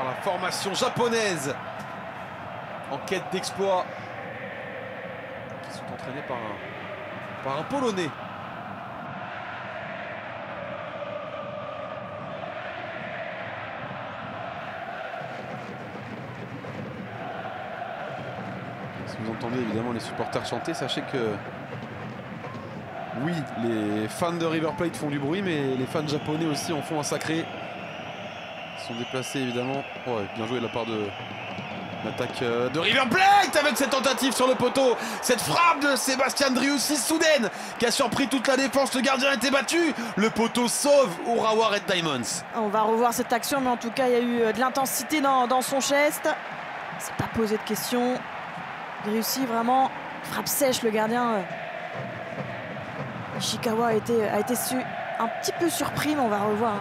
la formation japonaise en quête d'exploit, qui sont entraînés par un Polonais. Si vous entendez évidemment les supporters chanter, sachez que oui, les fans de River Plate font du bruit, mais les fans japonais aussi en font un sacré. Ils sont déplacés évidemment. Ouais, bien joué de la part de l'attaque de River Plate avec cette tentative sur le poteau. Cette frappe de Sébastien Driussi soudaine qui a surpris toute la défense. Le gardien a été battu. Le poteau sauve Urawa Red Diamonds. On va revoir cette action, mais en tout cas, il y a eu de l'intensité dans son geste. C'est pas posé de questions. Driussi vraiment frappe sèche, le gardien. Nishikawa a été un petit peu surpris, mais on va revoir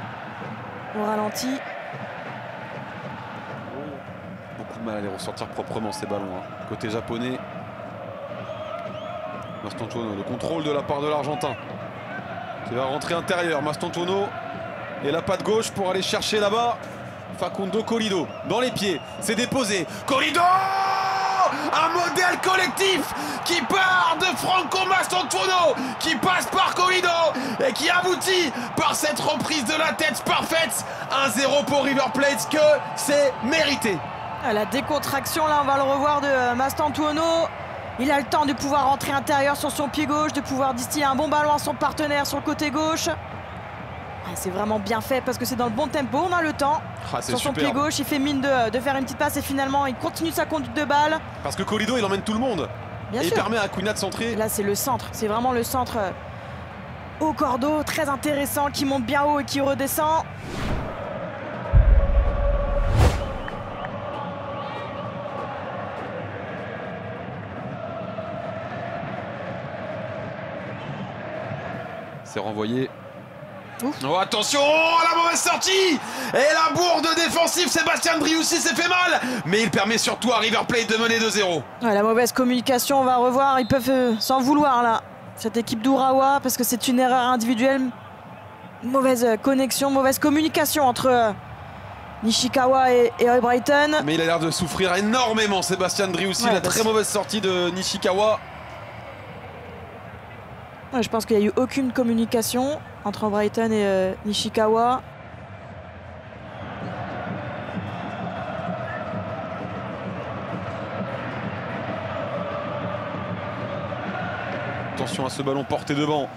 au ralenti. Beaucoup de mal à les ressortir proprement ces ballons. Côté japonais, Mastantuono, le contrôle de la part de l'Argentin qui va rentrer intérieur. Mastantuono et la patte gauche pour aller chercher là-bas Facundo Colido dans les pieds. C'est déposé. Colido! Un modèle collectif qui part de Franco Mastantuono, qui passe par Colido et qui aboutit par cette reprise de la tête parfaite. 1-0 pour River Plate, que c'est mérité. La décontraction, là, on va le revoir de Mastantuono. Il a le temps de pouvoir rentrer intérieur sur son pied gauche, de pouvoir distiller un bon ballon à son partenaire sur le côté gauche. C'est vraiment bien fait parce que c'est dans le bon tempo, on a le temps. Sur son pied gauche, il fait mine de faire une petite passe et finalement il continue sa conduite de balle. Parce que Colido il emmène tout le monde. Bien et sûr. Il permet à Cunha de centrer. Là c'est le centre, c'est vraiment le centre au cordeau, très intéressant, qui monte bien haut et qui redescend. C'est renvoyé. Ouf. Oh attention, la mauvaise sortie. Et la bourde défensive, Sébastien Driussi s'est fait mal. Mais il permet surtout à River Plate de mener 2-0. La mauvaise communication, on va revoir, ils peuvent s'en vouloir là, cette équipe d'Urawa, parce que c'est une erreur individuelle. Mauvaise connexion, mauvaise communication entre Nishikawa et Brighton. Mais il a l'air de souffrir énormément, Sébastien Driussi. La très mauvaise sortie de Nishikawa. Je pense qu'il n'y a eu aucune communication entre Brighton et Nishikawa. Attention à ce ballon porté devant.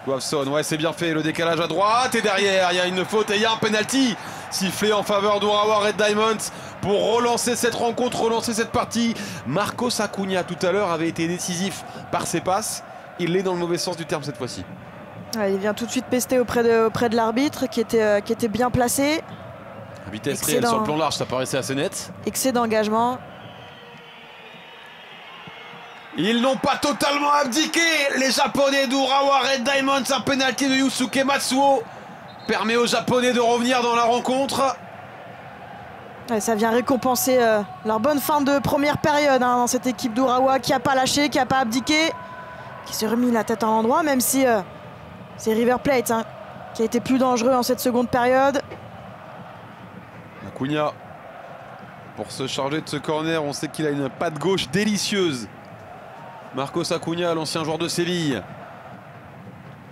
Guavson, ouais c'est bien fait, le décalage à droite et derrière il y a une faute et il y a un penalty sifflé en faveur d'Urawa Red Diamonds pour relancer cette rencontre, relancer cette partie. Marcos Acuna tout à l'heure avait été décisif par ses passes. Il l'est dans le mauvais sens du terme cette fois-ci. Il vient tout de suite pester auprès de l'arbitre qui était bien placé. Vitesse réelle sur le plan large, ça paraissait assez net. Excès d'engagement. Ils n'ont pas totalement abdiqué, les Japonais d'Urawa Red Diamonds. Un penalty de Yusuke Matsuo permet aux Japonais de revenir dans la rencontre. Ça vient récompenser leur bonne fin de première période dans cette équipe d'Urawa qui n'a pas lâché, qui n'a pas abdiqué, qui s'est remis la tête à l'endroit, même si c'est River Plate qui a été plus dangereux en cette seconde période. Acuna pour se charger de ce corner, on sait qu'il a une patte gauche délicieuse. Marcos Acuna, l'ancien joueur de Séville.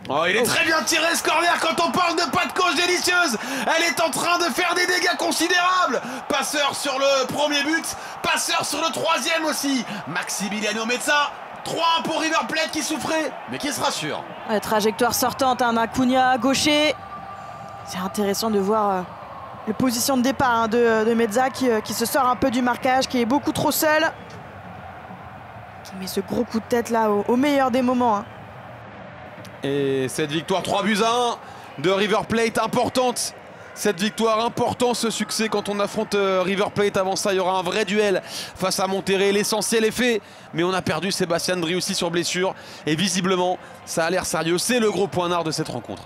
Oh, il est très bien tiré ce corner. Quand on parle de patte gauche délicieuse, elle est en train de faire des dégâts considérables. Passeur sur le premier but, passeur sur le troisième aussi. Maximiliano Mezza. 3-1 pour River Plate qui souffrait, mais qui se rassure. Trajectoire sortante, Acuna gaucher. C'est intéressant de voir la position de départ de Mezza qui se sort un peu du marquage, qui est beaucoup trop seul. Qui met ce gros coup de tête là au meilleur des moments. Et cette victoire 3-1 de River Plate, importante. Cette victoire importante, ce succès quand on affronte River Plate. Avant ça, il y aura un vrai duel face à Monterrey. L'essentiel est fait, mais on a perdu Sébastien Driussi sur blessure. Et visiblement, ça a l'air sérieux. C'est le gros point noir de cette rencontre.